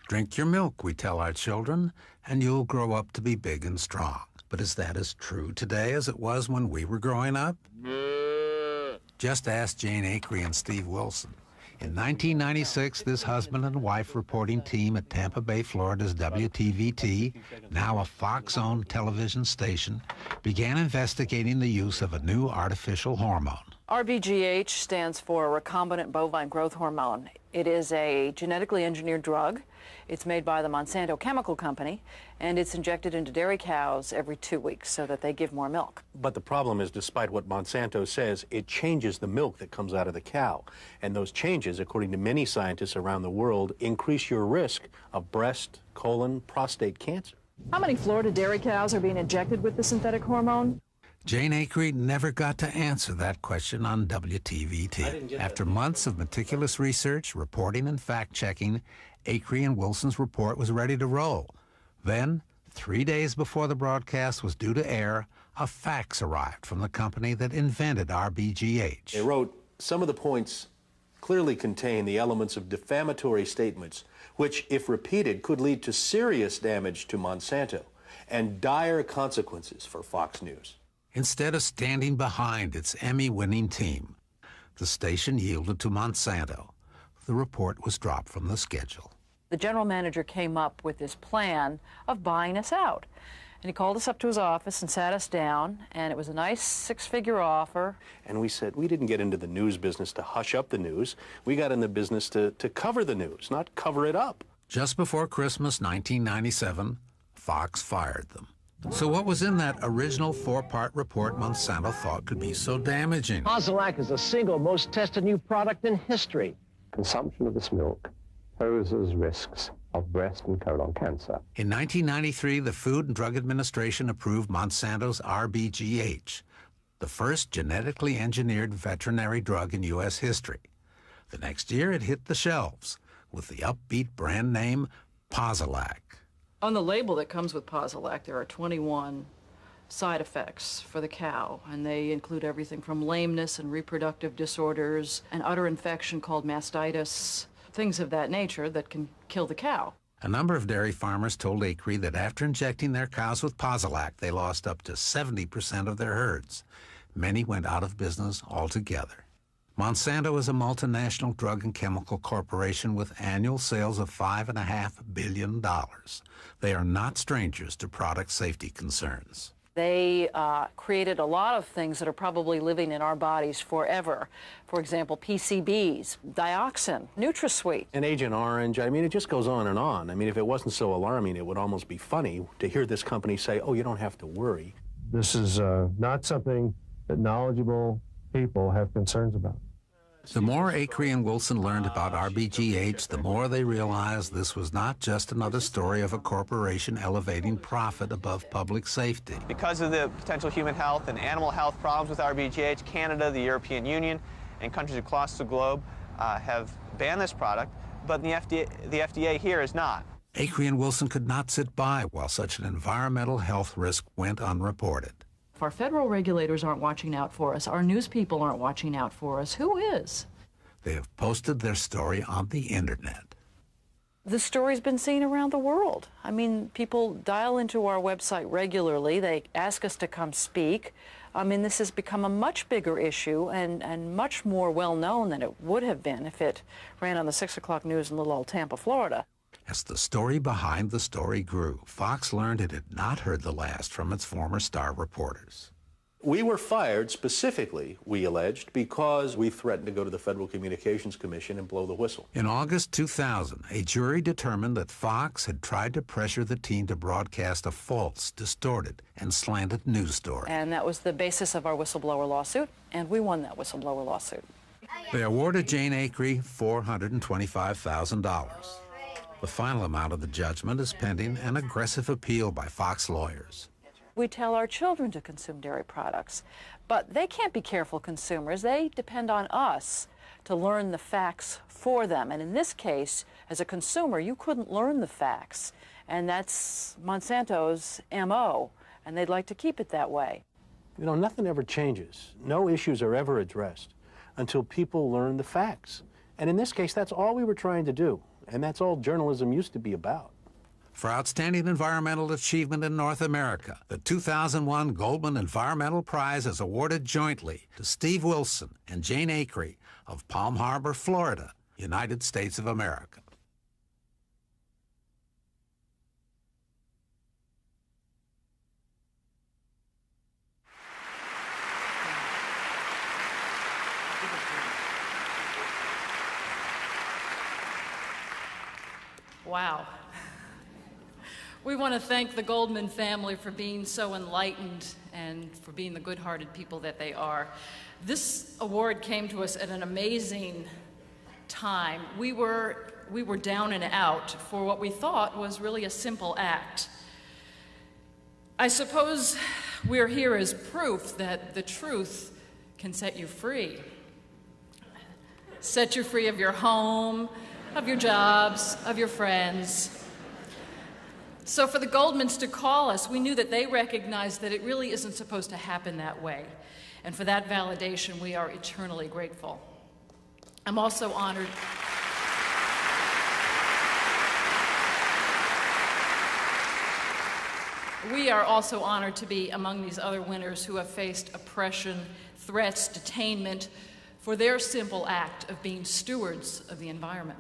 Drink your milk, we tell our children, and you'll grow up to be big and strong. But is that as true today as it was when we were growing up? Just ask Jane Akre and Steve Wilson. In 1996, this husband and wife reporting team at Tampa Bay, Florida's WTVT, now a Fox-owned television station, began investigating the use of a new artificial hormone. rBGH stands for recombinant bovine growth hormone. It is a genetically engineered drug. It's made by the Monsanto chemical company, and it's injected into dairy cows every 2 weeks so that they give more milk. But the problem is, despite what Monsanto says, it changes the milk that comes out of the cow. And those changes, according to many scientists around the world, increase your risk of breast, colon, prostate cancer. How many Florida dairy cows are being injected with the synthetic hormone? Jane Akre never got to answer that question on WTVT. After months of meticulous research, reporting, and fact-checking, Akre and Wilson's report was ready to roll. Then, 3 days before the broadcast was due to air, a fax arrived from the company that invented rBGH. They wrote, some of the points clearly contain the elements of defamatory statements, which, if repeated, could lead to serious damage to Monsanto and dire consequences for Fox News. Instead of standing behind its Emmy-winning team, the station yielded to Monsanto. The report was dropped from the schedule. The general manager came up with this plan of buying us out. And he called us up to his office and sat us down, and it was a nice six-figure offer. And we said, we didn't get into the news business to hush up the news. We got in the business to cover the news, not cover it up. Just before Christmas 1997, Fox fired them. So what was in that original 4-part report Monsanto thought could be so damaging? Posilac is the single most tested new product in history. Consumption of this milk poses risks of breast and colon cancer. In 1993, the Food and Drug Administration approved Monsanto's rBGH, the first genetically engineered veterinary drug in U.S. history. The next year, it hit the shelves with the upbeat brand name Posilac. On the label that comes with Posilac, there are 21 side effects for the cow, and they include everything from lameness and reproductive disorders, an udder infection called mastitis, things of that nature that can kill the cow. A number of dairy farmers told Akre that after injecting their cows with Posilac, they lost up to 70% of their herds. Many went out of business altogether. Monsanto is a multinational drug and chemical corporation with annual sales of $5.5 billion. They are not strangers to product safety concerns. They created a lot of things that are probably living in our bodies forever. For example, PCBs, dioxin, NutraSweet. And Agent Orange, I mean, it just goes on and on. I mean, if it wasn't so alarming, it would almost be funny to hear this company say, oh, you don't have to worry. This is not something that knowledgeable people have concerns about. The more Akre and Wilson learned about rBGH, the more they realized this was not just another story of a corporation elevating profit above public safety. Because of the potential human health and animal health problems with rBGH, Canada, the European Union, and countries across the globe have banned this product, but the FDA here is not. Akre and Wilson could not sit by while such an environmental health risk went unreported. If our federal regulators aren't watching out for us, our news people aren't watching out for us, who is? They have posted their story on the internet. The story's been seen around the world. I mean, people dial into our website regularly. They ask us to come speak. I mean, this has become a much bigger issue and much more well-known than it would have been if it ran on the 6 o'clock news in little old Tampa, Florida. As the story behind the story grew, Fox learned it had not heard the last from its former star reporters. We were fired specifically, we alleged, because we threatened to go to the Federal Communications Commission and blow the whistle. In August 2000, a jury determined that Fox had tried to pressure the team to broadcast a false, distorted, and slanted news story. And that was the basis of our whistleblower lawsuit, and we won that whistleblower lawsuit. They awarded Jane Akre $425,000. The final amount of the judgment is pending an aggressive appeal by Fox lawyers. We tell our children to consume dairy products, but they can't be careful consumers. They depend on us to learn the facts for them. And in this case, as a consumer, you couldn't learn the facts. And that's Monsanto's MO, and they'd like to keep it that way. You know, nothing ever changes. No issues are ever addressed until people learn the facts. And in this case, that's all we were trying to do. And that's all journalism used to be about. For outstanding environmental achievement in North America, the 2001 Goldman Environmental Prize is awarded jointly to Steve Wilson and Jane Akre of Palm Harbor, Florida, United States of America. Wow. We want to thank the Goldman family for being so enlightened and for being the good-hearted people that they are. This award came to us at an amazing time. We were down and out for what we thought was really a simple act. I suppose we're here as proof that the truth can set you free. Set you free of your home, of your jobs, of your friends. So for the Goldmans to call us, we knew that they recognized that it really isn't supposed to happen that way. And for that validation, we are eternally grateful. I'm also honored. We are also honored to be among these other winners who have faced oppression, threats, detainment for their simple act of being stewards of the environment.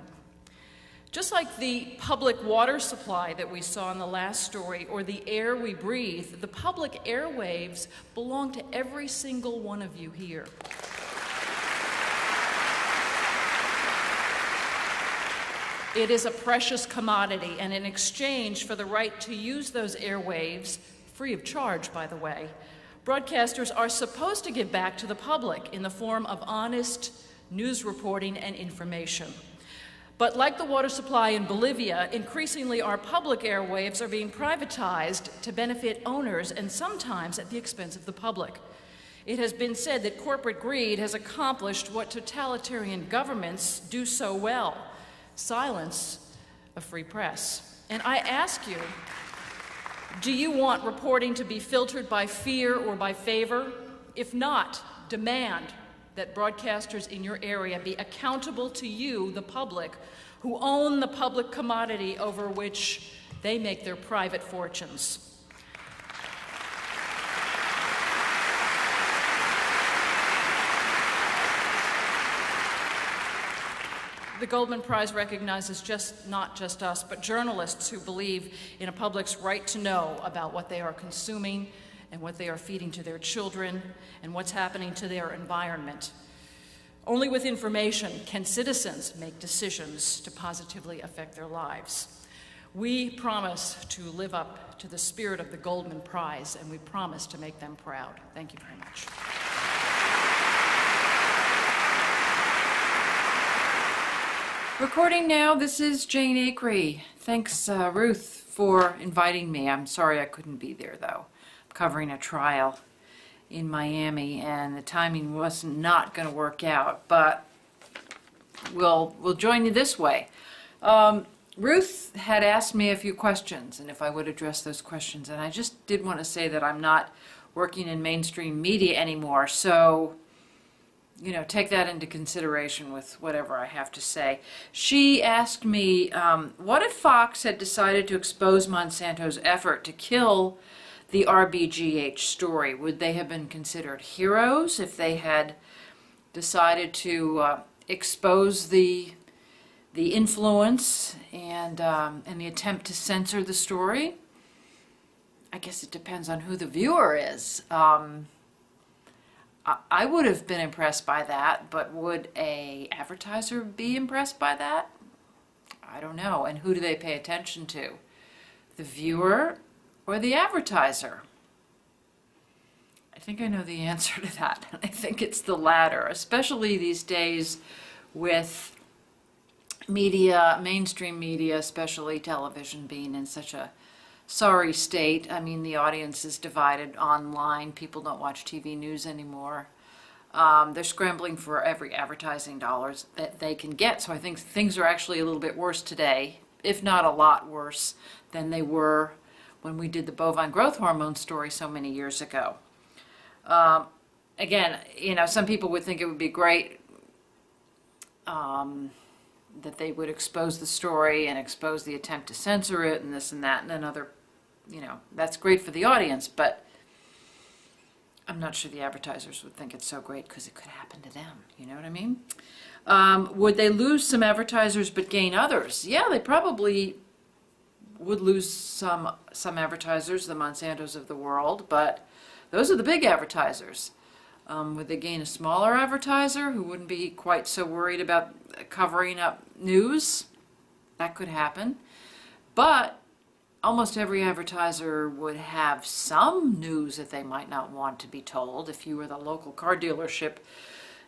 Just like the public water supply that we saw in the last story, or the air we breathe, the public airwaves belong to every single one of you here. It is a precious commodity, and in exchange for the right to use those airwaves, free of charge, by the way, broadcasters are supposed to give back to the public in the form of honest news reporting and information. But like the water supply in Bolivia, increasingly our public airwaves are being privatized to benefit owners, and sometimes at the expense of the public. It has been said that corporate greed has accomplished what totalitarian governments do so well: silence a free press. And I ask you, do you want reporting to be filtered by fear or by favor? If not, demand that broadcasters in your area be accountable to you, the public, who own the public commodity over which they make their private fortunes. The Goldman Prize recognizes not just us, but journalists who believe in a public's right to know about what they are consuming and what they are feeding to their children and what's happening to their environment. Only with information can citizens make decisions to positively affect their lives. We promise to live up to the spirit of the Goldman Prize, and we promise to make them proud. Thank you very much. Recording now, this is Jane Akre. Thanks, Ruth, for inviting me. I'm sorry I couldn't be there, though. I'm covering a trial in Miami, and the timing was not going to work out, but we'll join you this way. Ruth had asked me a few questions, and if I would address those questions, and I just did want to say that I'm not working in mainstream media anymore, so take that into consideration with whatever I have to say. She asked me, what if Fox had decided to expose Monsanto's effort to kill the rBGH story? Would they have been considered heroes if they had decided to expose the influence and the attempt to censor the story? I guess it depends on who the viewer is. I would have been impressed by that, but would an advertiser be impressed by that? I don't know. And who do they pay attention to? The viewer or the advertiser? I think I know the answer to that. I think it's the latter, especially these days with media, mainstream media, especially television, being in such a sorry state. I mean, the audience is divided online. People don't watch TV news anymore. They're scrambling for every advertising dollars that they can get. So I think things are actually a little bit worse today, if not a lot worse than they were when we did the bovine growth hormone story so many years ago. Again, some people would think it would be great that they would expose the story and expose the attempt to censor it and this and that and another, that's great for the audience, but I'm not sure the advertisers would think it's so great because it could happen to them. You know what I mean? Would they lose some advertisers but gain others? Yeah, they probably would lose some advertisers, the Monsantos of the world, but those are the big advertisers. Would they gain a smaller advertiser who wouldn't be quite so worried about covering up news? That could happen. But almost every advertiser would have some news that they might not want to be told. If you were the local car dealership,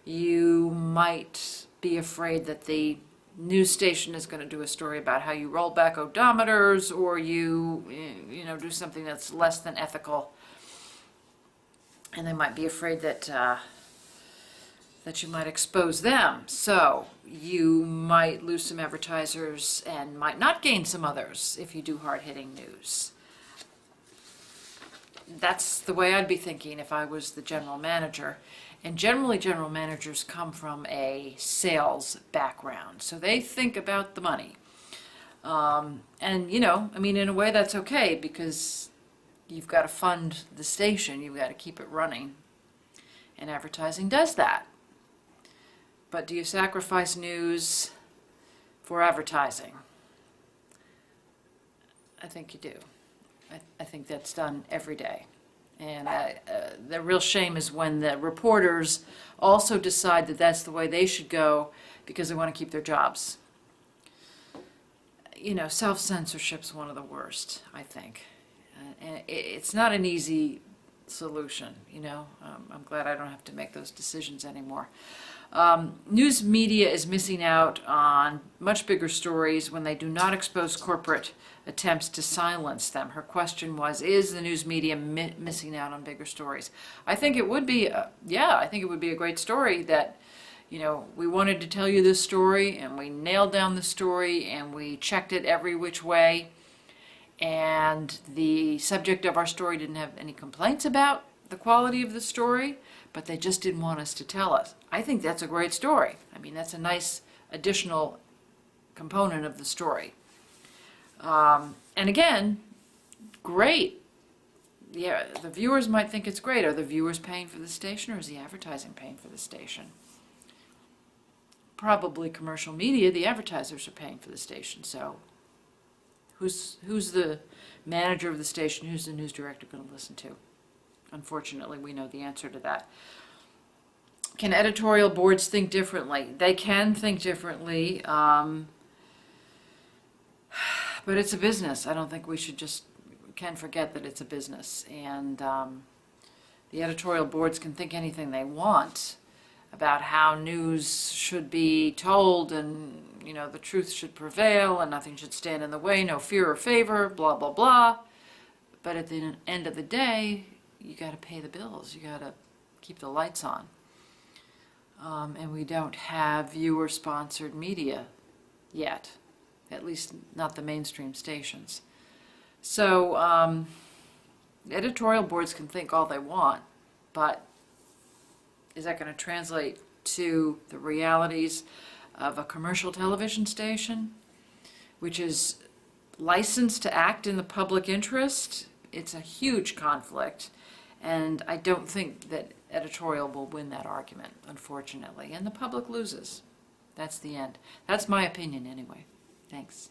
you might be afraid that the news station is going to do a story about how you roll back odometers, or you do something that's less than ethical. And they might be afraid that you might expose them. So you might lose some advertisers and might not gain some others if you do hard-hitting news. That's the way I'd be thinking if I was the general manager. And generally, general managers come from a sales background, so they think about the money. And, in a way that's okay, because you've got to fund the station, you've got to keep it running. And advertising does that. But do you sacrifice news for advertising? I think you do. I think that's done every day. And the real shame is when the reporters also decide that that's the way they should go because they want to keep their jobs. Self-censorship's one of the worst, I think. And it's not an easy solution, I'm glad I don't have to make those decisions anymore. News media is missing out on much bigger stories when they do not expose corporate attempts to silence them. Her question was, is the news media missing out on bigger stories? I think it would be, I think it would be a great story that, we wanted to tell you this story and we nailed down the story and we checked it every which way. And the subject of our story didn't have any complaints about the quality of the story, but they just didn't want us to tell us. I think that's a great story. That's a nice additional component of the story. And again, great. Yeah, the viewers might think it's great. Are the viewers paying for the station, or is the advertising paying for the station? Probably commercial media, the advertisers are paying for the station. So who's the manager of the station? Who's the news director going to listen to? Unfortunately, we know the answer to that. Can editorial boards think differently? They can think differently, but it's a business. I don't think we can forget that it's a business. And the editorial boards can think anything they want about how news should be told, and the truth should prevail and nothing should stand in the way, no fear or favor, blah, blah, blah. But at the end of the day, you got to pay the bills. You got to keep the lights on. And we don't have viewer-sponsored media yet, at least not the mainstream stations. So editorial boards can think all they want, but is that going to translate to the realities of a commercial television station, which is licensed to act in the public interest? It's a huge conflict, and I don't think that editorial will win that argument, unfortunately, and the public loses. That's the end. That's my opinion anyway. Thanks.